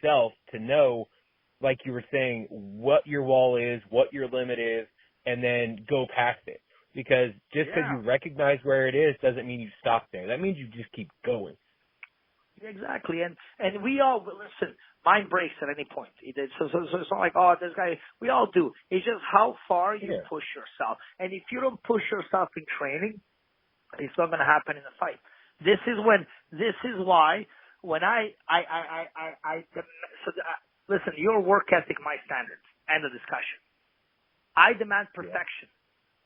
yourself to know, like you were saying, what your wall is, what your limit is, and then go past it. Because just because you recognize where it is doesn't mean you stop there. That means you just keep going. Exactly. And we all, listen, mind breaks at any point. So it's not like, oh, this guy, we all do. It's just how far you push yourself. And if you don't push yourself in training, it's not going to happen in a fight. This is why when listen, your work ethic, my standards, end of discussion. I demand perfection.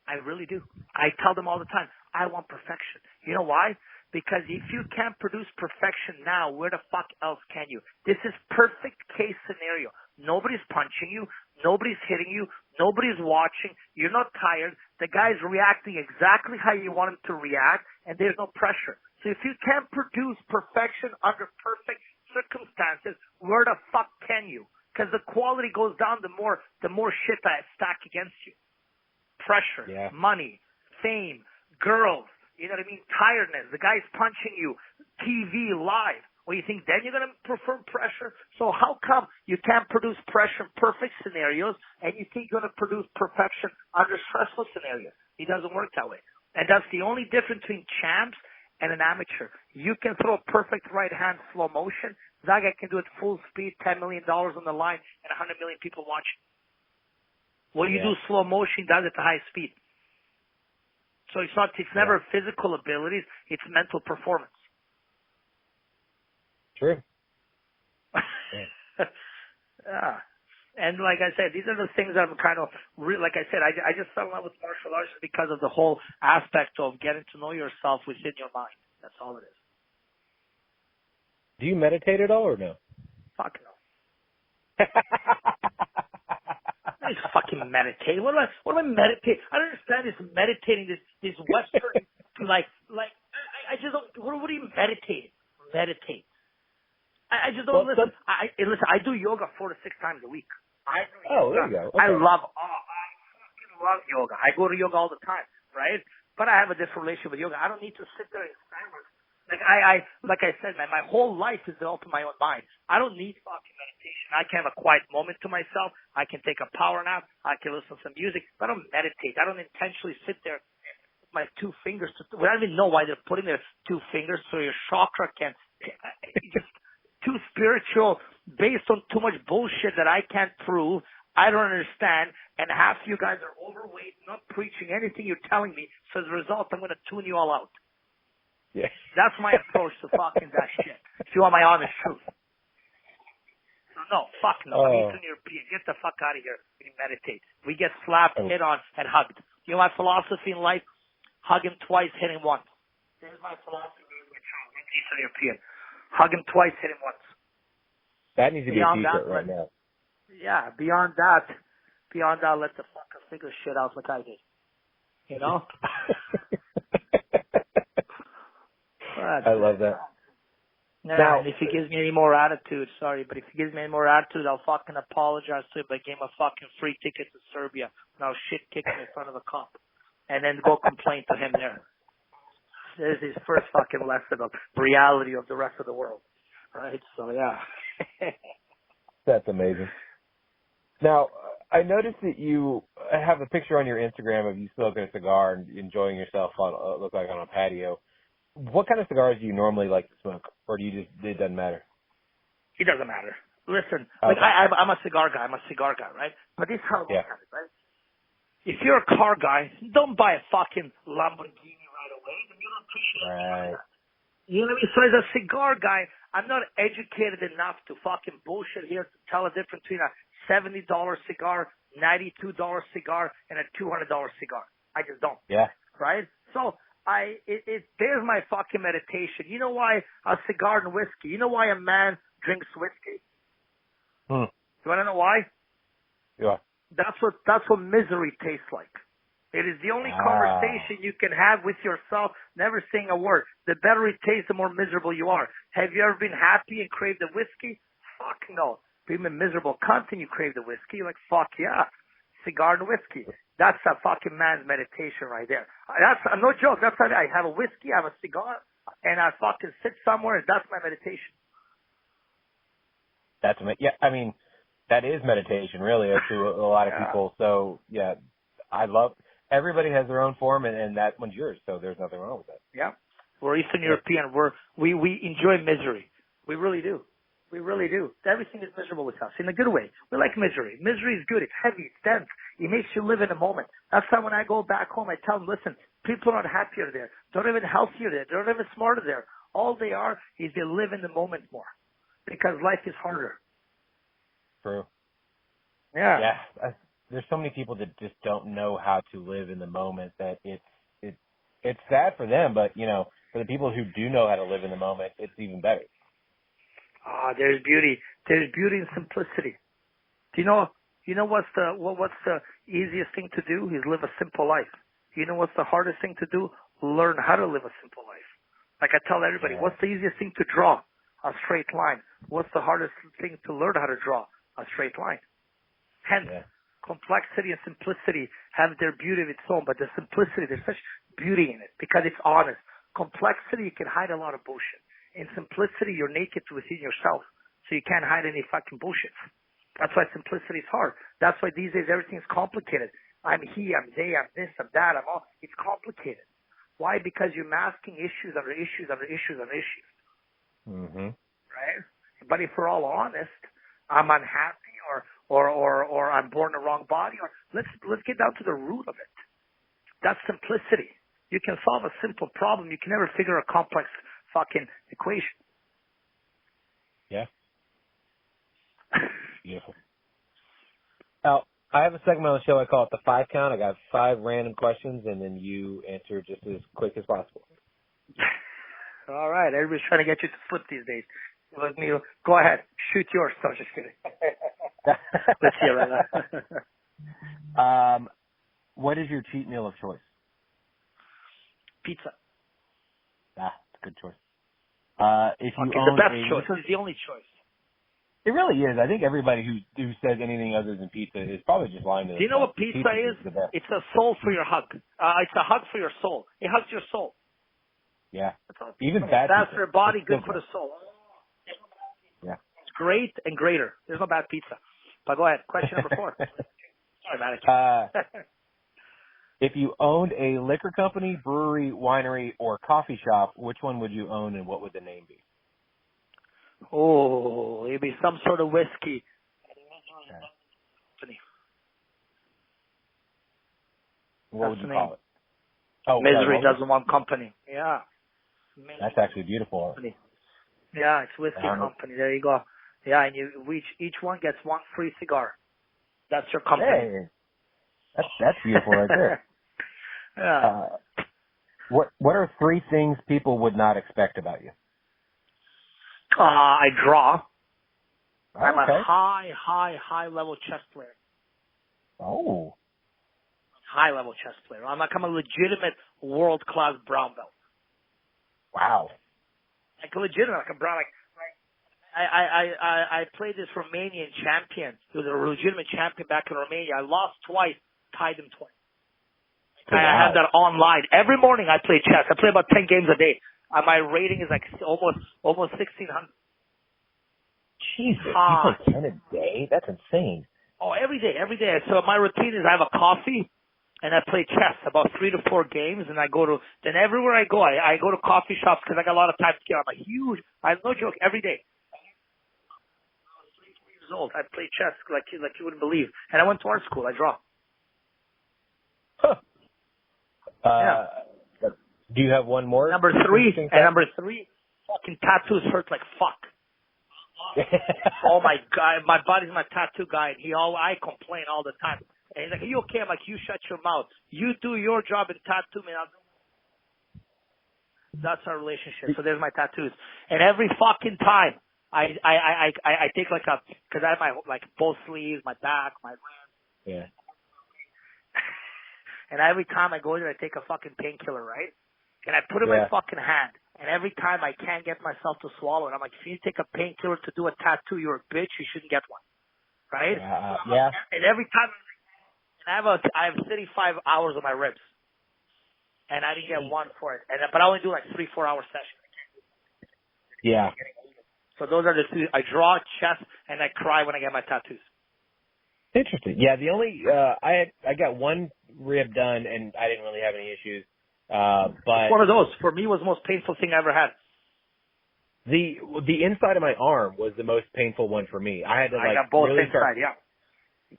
I really do. I tell them all the time, I want perfection. You know why? Because if you can't produce perfection now, where the fuck else can you? This is perfect case scenario. Nobody's punching you. Nobody's hitting you. Nobody's watching. You're not tired. The guy's reacting exactly how you want him to react, and there's no pressure. So if you can't produce perfection under perfect circumstances, where the fuck can you? Because the quality goes down the more shit I stack against you. Pressure, money, fame, girls, you know what I mean? Tiredness. The guy's punching you. TV, live. Well, you think then you're going to prefer pressure? So how come you can't produce pressure in perfect scenarios and you think you're going to produce perfection under stressful scenarios? It doesn't work that way. And that's the only difference between champs and an amateur. You can throw a perfect right hand slow motion. That guy can do it full speed, $10 million on the line, and 100 million people watching. What you do slow motion, does it at high speed. So it's never physical abilities, it's mental performance. True. And like I said, these are the things that I'm kind of, like I said, I just fell in love with martial arts because of the whole aspect of getting to know yourself within your mind. That's all it is. Do you meditate at all or no? Fuck no. I just fucking meditate. What do I meditate? I don't understand this meditating, this Western, like, I just don't, what do you meditate? Meditate. I just don't listen. Listen, I do yoga 4 to 6 times a week. There you go. Okay. I fucking love yoga. I go to yoga all the time, right? But I have a different relationship with yoga. I don't need to sit there in silence. Like I said, man, my whole life is developed in my own mind. I don't need fucking meditation. I can have a quiet moment to myself. I can take a power nap. I can listen to some music. But I don't meditate. I don't intentionally sit there with my 2 fingers. I don't even know why they're putting their 2 fingers so your chakra can just too spiritual, based on too much bullshit that I can't prove. I don't understand. And half of you guys are overweight, not preaching anything you're telling me. So as a result, I'm going to tune you all out. Yeah. That's my approach to fucking that shit. If you want my honest truth. No, fuck no. I'm Eastern European. Get the fuck out of here. We meditate. We get slapped, hit on, and hugged. You know my philosophy in life? Hug him twice, hit him once. There's my philosophy with Eastern European. Hug him twice, hit him once. That needs to be a t-shirt right now. Yeah, beyond that, let the fucker figure shit out like I did. You know? I love that. Now, and if he gives me any more attitude, but if he gives me any more attitude, I'll fucking apologize to him by giving him a fucking free ticket to Serbia. And I'll shit kick him in front of a cop. And then go complain to him there. This is his first fucking lesson of reality of the rest of the world. Right? So, yeah. That's amazing. Now, I noticed that you have a picture on your Instagram of you smoking a cigar and enjoying yourself on, look like on a patio. What kind of cigars do you normally like to smoke, or do you it doesn't matter? It doesn't matter. Listen, like I'm a cigar guy. Right? But this is how I look at it, right? If you're a car guy, don't buy a fucking Lamborghini right away. Then you don't appreciate it. You know what I mean? So as a cigar guy, I'm not educated enough to fucking bullshit here to tell a difference between a $70 cigar, $92 cigar, and a $200 cigar. I just don't. Yeah. Right? So there's my fucking meditation. You know why a cigar and whiskey? You know why a man drinks whiskey? You want to know why? Yeah. That's what misery tastes like. It is the only conversation you can have with yourself, never saying a word. The better it tastes, the more miserable you are. Have you ever been happy and craved a whiskey? Fuck no. You've been miserable cunt and you crave the whiskey? Like, fuck yeah. Cigar and whiskey. That's a fucking man's meditation right there. That's no joke. That's how I have a whiskey, I have a cigar, and I fucking sit somewhere, and that's my meditation. That's yeah. I mean, that is meditation, really, to a lot of people. So yeah, I love. Everybody has their own form, and that one's yours. So there's nothing wrong with that. Yeah, we're Eastern European. We enjoy misery. We really do. We really do. Everything is miserable with us in a good way. We like misery. Misery is good. It's heavy. It's dense. It makes you live in the moment. That's why when I go back home, I tell them, listen, people are not happier there. They're not even healthier there. They're not even smarter there. All they are is they live in the moment more because life is harder. True. Yeah. Yeah. There's so many people that just don't know how to live in the moment that it's sad for them, but for the people who do know how to live in the moment, it's even better. There's beauty. There's beauty in simplicity. Do you know what's the easiest thing to do is live a simple life. You know what's the hardest thing to do? Learn how to live a simple life. Like I tell everybody, what's the easiest thing to draw? A straight line. What's the hardest thing to learn how to draw? A straight line. Hence, complexity and simplicity have their beauty of its own, but the simplicity, there's such beauty in it because it's honest. Complexity, you can hide a lot of bullshit. In simplicity, you're naked within yourself, so you can't hide any fucking bullshit. That's why simplicity is hard. That's why these days everything's complicated. I'm he, I'm they, I'm this, I'm that, I'm all. It's complicated. Why? Because you're masking issues under issues under issues under issues. Mm-hmm. Right? But if we're all honest, I'm unhappy or I'm born in the wrong body, or let's get down to the root of it. That's simplicity. You can solve a simple problem. You can never figure a complex fucking equation. Yeah. Beautiful. Now, I have a segment on the show I call it the 5 count. I got 5 random questions, and then you answer just as quick as possible. All right. Everybody's trying to get you to flip these days. Let me go ahead. Shoot yours. No, just kidding. Let's see it right now. What is your cheat meal of choice? Pizza. It's a good choice. If you own the best choice. It's the only choice. It really is. I think everybody who says anything other than pizza is probably just lying to themselves. Do you know what pizza is? It's a soul for your hug. It's a hug for your soul. It hugs your soul. Yeah. Even bad pizza. Bad for your body, good for the soul. Yeah. It's great and greater. There's no bad pizza. But go ahead. Question number 4. Sorry, man. If you owned a liquor company, brewery, winery, or coffee shop, which one would you own and what would the name be? Oh, it'd be some sort of whiskey. Okay. What would you call it? Oh, Misery Doesn't Want Company. Yeah. That's actually beautiful. Yeah, it's whiskey company. There you go. Yeah, and each one gets 1 free cigar. That's your company. Hey, that's beautiful right there. Yeah. What are 3 things people would not expect about you? I draw. Okay. I'm a high level chess player. Oh. High level chess player. I'm a legitimate world class brown belt. Wow. Like legitimate, like a brown. I played this Romanian champion. He was a legitimate champion back in Romania. I lost twice, tied him twice. Wow. I have that online. Every morning I play chess. I play about 10 games a day. My rating is like almost 1,600. Jesus, you play 10 a day? That's insane. Oh, every day. So my routine is I have a coffee and I play chess about 3 to 4 games, and then everywhere I go, I go to coffee shops because I got a lot of time to get. I'm no joke, every day. I was 3 years old. I play chess like you wouldn't believe. And I went to art school. I draw. Huh. Yeah. Do you have one more? Number 3, fucking tattoos hurt like fuck. Oh my God, my buddy's my tattoo guy, and I complain all the time. And he's like, "Are you okay?" I'm like, "You shut your mouth. You do your job and tattoo me." That's our relationship. So there's my tattoos. And every fucking time I take because I have my both sleeves, my back, my hands. Yeah. And every time I go there, I take a fucking painkiller, right? And I put it in my fucking hand. And every time I can't get myself to swallow it, I'm like, if you take a painkiller to do a tattoo, you're a bitch. You shouldn't get one, right? Yeah. And every time, I have 35 hours on my ribs, and I didn't get one for it. But I only do 3-4 hour sessions. Yeah. So those are the two. I draw, chess, and I cry when I get my tattoos. Interesting. Yeah, the only I got one rib done and I didn't really have any issues. But It's one of those. For me, was the most painful thing I ever had. The inside of my arm was the most painful one for me. I had to I got both really inside. Yeah.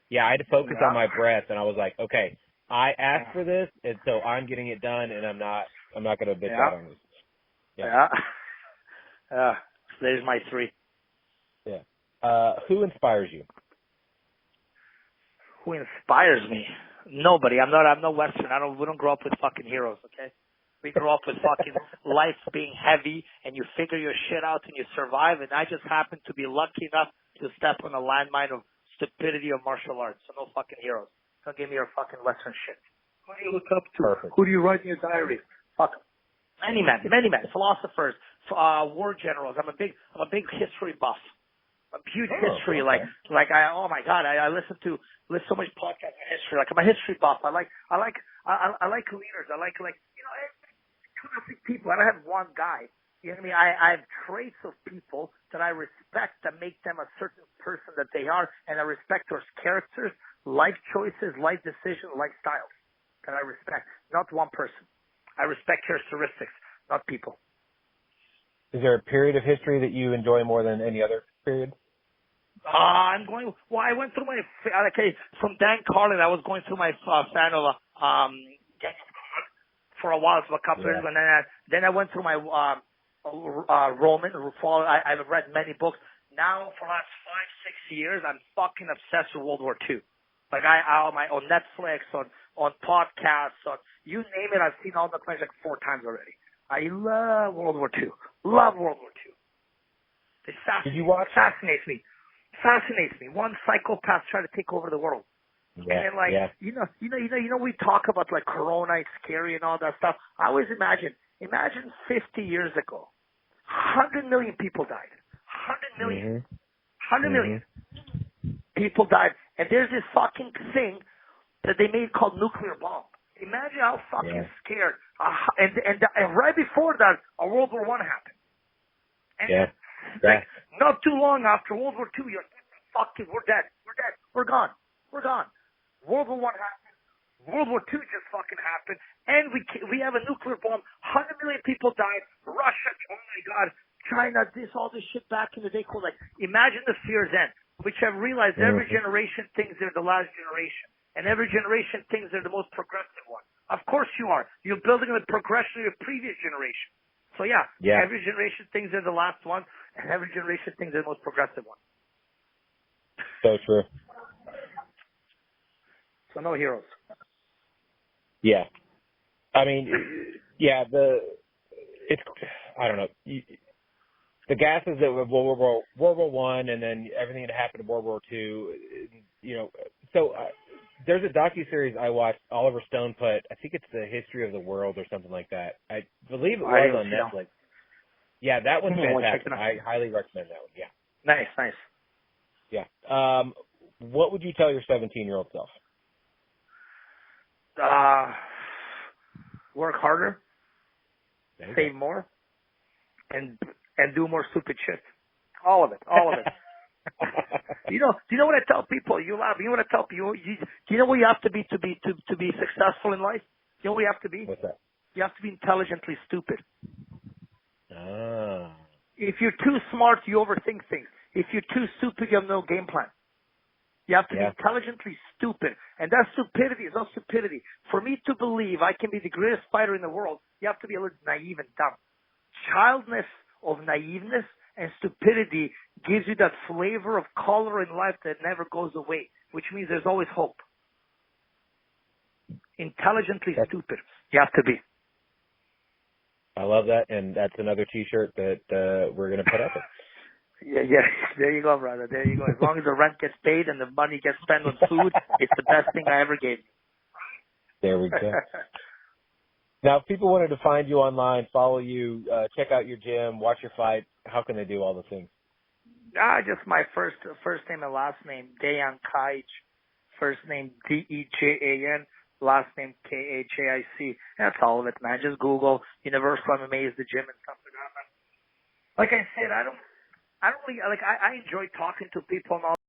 Yeah, I had to focus on my breath, and I was like, okay, I asked for this, and so I'm getting it done, and I'm not going to bitch out on this. Yeah. There's my three. Yeah. Who inspires you? Who inspires me? Nobody. I'm no Western. We don't grow up with fucking heroes, okay? We grew up with fucking life being heavy, and you figure your shit out and you survive, and I just happen to be lucky enough to step on a landmine of stupidity of martial arts. So no fucking heroes. Don't give me your fucking Western shit. Who do you look up to? Perfect. Who do you write in your diary? Fuck 'em. Many men, philosophers, war generals. I'm a big history buff. A huge history, okay. oh my god, I listen to so much podcasts on history. Like I'm a history buff. I like leaders. I like terrific people. I don't have one guy. You know what I mean? I have traits of people that I respect that make them a certain person that they are, and I respect those characters, life choices, life decisions, lifestyles that I respect. Not one person. I respect characteristics, not people. Is there a period of history that you enjoy more than any other period? I went through my, from Dan Carlin, I was going through my fan of for a while, for a couple years, and then I went through my Roman. I've read many books. Now, for the last 5-6 years, I'm fucking obsessed with World War II. Like on Netflix, on podcasts, on you name it, I've seen all the claims like 4 times already. I love World War II. Love World War II. Did you watch? Fascinates me. One psychopath trying to take over the world. Yeah, and then we talk about like Corona, it's scary and all that stuff. I always imagine 50 years ago, 100 million people died. 100 million. Mm-hmm. 100 million people died. And there's this fucking thing that they made called nuclear bomb. Imagine how fucking scared. And right before that, a World War I happened. And like, not too long after World War II, you're fucking, we're dead. We're gone. World War I happened. World War II just fucking happened. And we have a nuclear bomb. 100 million people died. Russia, oh my God. China, all this shit back in the day. Cool. Like, imagine the fears then, which have realized every generation thinks they're the last generation. And every generation thinks they're the most progressive one. Of course you are. You're building on the progression of your previous generation. So every generation thinks they're the last one, and every generation thinks they're the most progressive one. So true. So no heroes. Yeah. I mean, I don't know. The gases that were World War I, and then everything that happened in World War II, there's a docuseries I watched, Oliver Stone put, I think it's The History of the World or something like that. I believe it was on Netflix. Yeah, that one's fantastic. I highly recommend that one. Yeah. Nice. Yeah. What would you tell your 17-year-old self? Work harder, save more, and do more stupid shit. All of it. Do you know what I tell people? You laugh. You know what I tell people? Do you know what you have to be successful in life? You know what you have to be? What's that? You have to be intelligently stupid. Ah. If you're too smart, you overthink things. If you're too stupid, you have no game plan. You have to be intelligently stupid. And that stupidity is not stupidity. For me to believe I can be the greatest fighter in the world, you have to be a little naive and dumb. Childness of naiveness and stupidity gives you that flavor of color in life that never goes away, which means there's always hope. Intelligently stupid. You have to be. I love that, and that's another T-shirt that we're going to put up. Yeah. There you go, brother. There you go. As long as the rent gets paid and the money gets spent on food, it's the best thing I ever gave. There we go. Now, if people wanted to find you online, follow you, check out your gym, watch your fight, how can they do all the things? Just my first name and last name, Dejan Kajic. First name Dejan, last name Kajic. That's all of it, man. Just Google Universal MMA is the gym and stuff like that. Like I said, I don't really like. I enjoy talking to people and all.